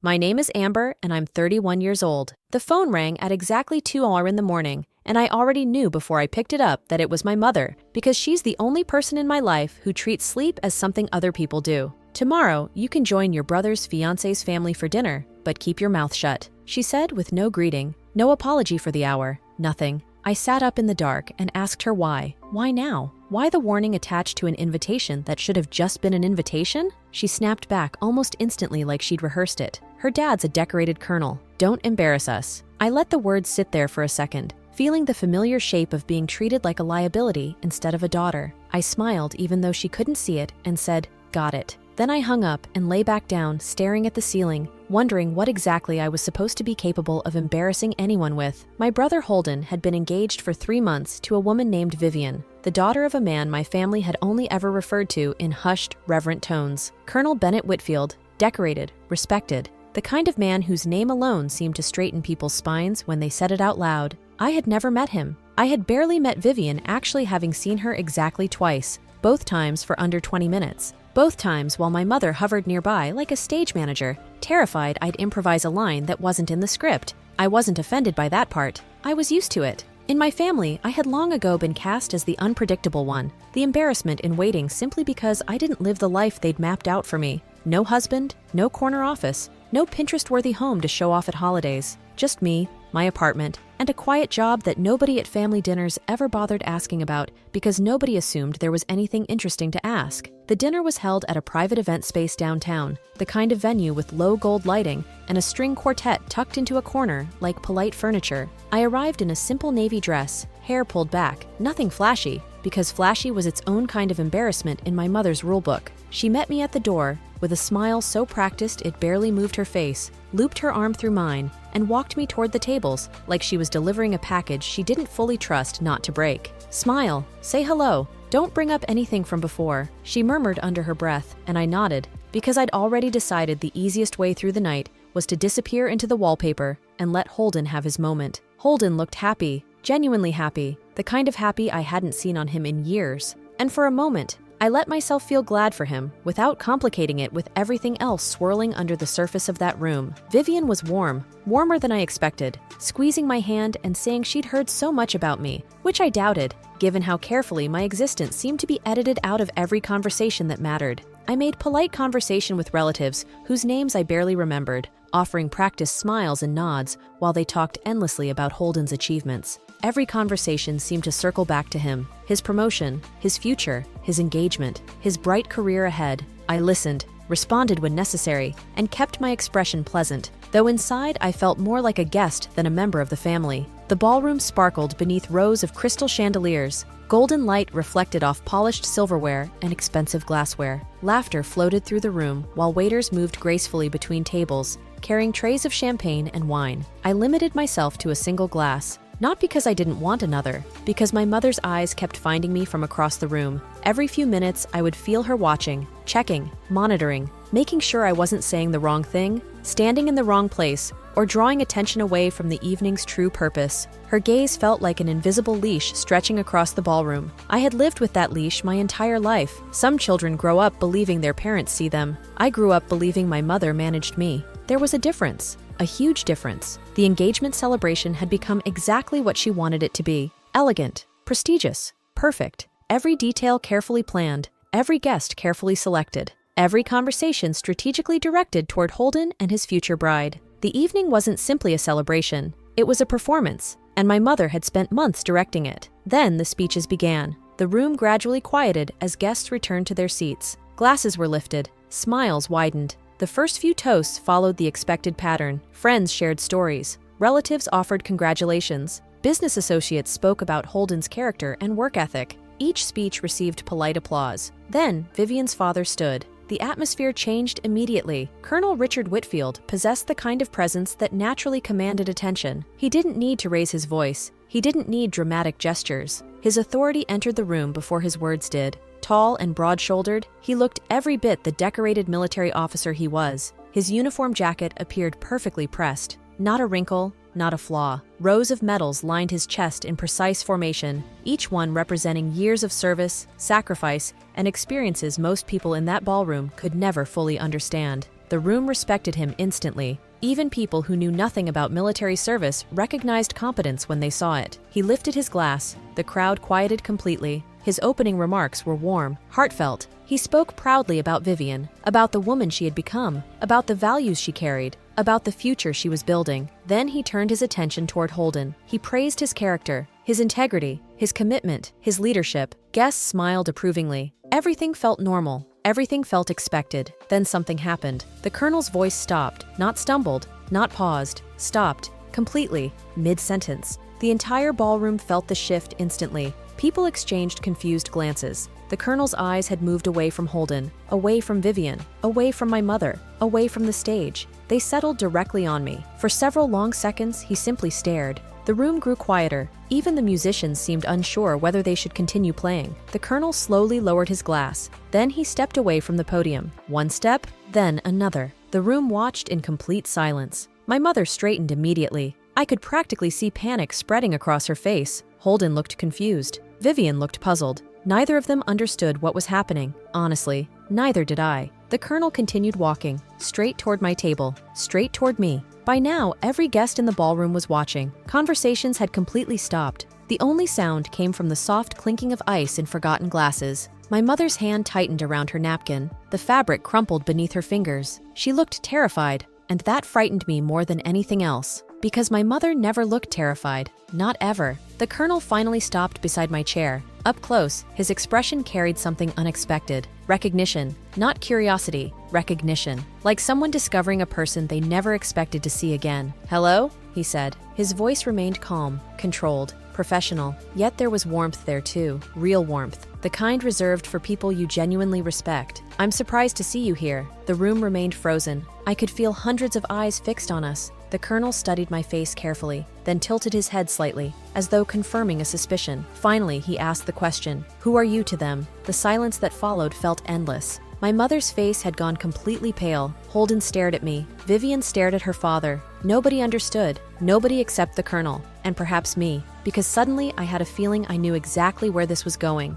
My name is Amber, and I'm 31 years old. The phone rang at exactly 2 hours in the morning, and I already knew before I picked it up that it was my mother, because she's the only person in my life who treats sleep as something other people do. Tomorrow, you can join your brother's fiancé's family for dinner, but keep your mouth shut, she said with no greeting, no apology for the hour, nothing. I sat up in the dark and asked her why. Why now? Why the warning attached to an invitation that should have just been an invitation? She snapped back almost instantly like she'd rehearsed it. Her dad's a decorated colonel. Don't embarrass us. I let the words sit there for a second, feeling the familiar shape of being treated like a liability instead of a daughter. I smiled even though she couldn't see it and said, "Got it." Then I hung up and lay back down, staring at the ceiling, wondering what exactly I was supposed to be capable of embarrassing anyone with. My brother Holden had been engaged for 3 months to a woman named Vivian, the daughter of a man my family had only ever referred to in hushed, reverent tones. Colonel Bennett Whitfield, decorated, respected, the kind of man whose name alone seemed to straighten people's spines when they said it out loud. I had never met him. I had barely met Vivian, actually having seen her exactly twice, both times for under 20 minutes. Both times while my mother hovered nearby like a stage manager, terrified I'd improvise a line that wasn't in the script. I wasn't offended by that part. I was used to it. In my family, I had long ago been cast as the unpredictable one, the embarrassment in waiting simply because I didn't live the life they'd mapped out for me. No husband, no corner office, no Pinterest-worthy home to show off at holidays. Just me, my apartment, and a quiet job that nobody at family dinners ever bothered asking about because nobody assumed there was anything interesting to ask. The dinner was held at a private event space downtown, the kind of venue with low gold lighting and a string quartet tucked into a corner like polite furniture. I arrived in a simple navy dress, hair pulled back, nothing flashy, because flashy was its own kind of embarrassment in my mother's rulebook. She met me at the door with a smile so practiced it barely moved her face, looped her arm through mine, and walked me toward the tables like she was delivering a package she didn't fully trust not to break. "Smile, say hello, don't bring up anything from before," she murmured under her breath, and I nodded, because I'd already decided the easiest way through the night was to disappear into the wallpaper and let Holden have his moment. Holden looked happy, genuinely happy, the kind of happy I hadn't seen on him in years. And for a moment, I let myself feel glad for him without complicating it with everything else swirling under the surface of that room. Vivian was warm, warmer than I expected, squeezing my hand and saying she'd heard so much about me, which I doubted, given how carefully my existence seemed to be edited out of every conversation that mattered. I made polite conversation with relatives whose names I barely remembered, offering practiced smiles and nods while they talked endlessly about Holden's achievements. Every conversation seemed to circle back to him, his promotion, his future, his engagement, his bright career ahead. I listened, responded when necessary, and kept my expression pleasant, though inside I felt more like a guest than a member of the family. The ballroom sparkled beneath rows of crystal chandeliers. Golden light reflected off polished silverware and expensive glassware. Laughter floated through the room while waiters moved gracefully between tables, carrying trays of champagne and wine. I limited myself to a single glass, not because I didn't want another, because my mother's eyes kept finding me from across the room. Every few minutes, I would feel her watching, checking, monitoring, making sure I wasn't saying the wrong thing, standing in the wrong place, or drawing attention away from the evening's true purpose. Her gaze felt like an invisible leash stretching across the ballroom. I had lived with that leash my entire life. Some children grow up believing their parents see them. I grew up believing my mother managed me. There was a difference. A huge difference. The engagement celebration had become exactly what she wanted it to be. Elegant, prestigious, perfect. Every detail carefully planned, every guest carefully selected, every conversation strategically directed toward Holden and his future bride. The evening wasn't simply a celebration, it was a performance, and my mother had spent months directing it. Then the speeches began. The room gradually quieted as guests returned to their seats. Glasses were lifted, smiles widened. The first few toasts followed the expected pattern. Friends shared stories. Relatives offered congratulations. Business associates spoke about Holden's character and work ethic. Each speech received polite applause. Then, Vivian's father stood. The atmosphere changed immediately. Colonel Richard Whitfield possessed the kind of presence that naturally commanded attention. He didn't need to raise his voice. He didn't need dramatic gestures. His authority entered the room before his words did. Tall and broad-shouldered, he looked every bit the decorated military officer he was. His uniform jacket appeared perfectly pressed. Not a wrinkle, not a flaw. Rows of medals lined his chest in precise formation, each one representing years of service, sacrifice, and experiences most people in that ballroom could never fully understand. The room respected him instantly. Even people who knew nothing about military service recognized competence when they saw it. He lifted his glass. The crowd quieted completely. His opening remarks were warm, heartfelt. He spoke proudly about Vivian, about the woman she had become, about the values she carried, about the future she was building. Then he turned his attention toward Holden. He praised his character, his integrity, his commitment, his leadership. Guests smiled approvingly. Everything felt normal. Everything felt expected. Then something happened. The colonel's voice stopped, not stumbled, not paused, stopped, completely, mid-sentence. The entire ballroom felt the shift instantly. People exchanged confused glances. The colonel's eyes had moved away from Holden, away from Vivian, away from my mother, away from the stage. They settled directly on me. For several long seconds, he simply stared. The room grew quieter. Even the musicians seemed unsure whether they should continue playing. The colonel slowly lowered his glass. Then he stepped away from the podium. One step, then another. The room watched in complete silence. My mother straightened immediately. I could practically see panic spreading across her face. Holden looked confused. Vivian looked puzzled. Neither of them understood what was happening. Honestly, neither did I. The colonel continued walking, straight toward my table, straight toward me. By now, every guest in the ballroom was watching. Conversations had completely stopped. The only sound came from the soft clinking of ice in forgotten glasses. My mother's hand tightened around her napkin. The fabric crumpled beneath her fingers. She looked terrified, and that frightened me more than anything else. Because my mother never looked terrified. Not ever. The colonel finally stopped beside my chair. Up close, his expression carried something unexpected. Recognition. Not curiosity. Recognition. Like someone discovering a person they never expected to see again. "Hello?" he said. His voice remained calm, controlled, professional. Yet there was warmth there too. Real warmth. The kind reserved for people you genuinely respect. "I'm surprised to see you here." The room remained frozen. I could feel hundreds of eyes fixed on us. The colonel studied my face carefully, then tilted his head slightly, as though confirming a suspicion. Finally, he asked the question, "Who are you to them?" The silence that followed felt endless. My mother's face had gone completely pale. Holden stared at me. Vivian stared at her father. Nobody understood. Nobody except the colonel, and perhaps me, because suddenly I had a feeling I knew exactly where this was going.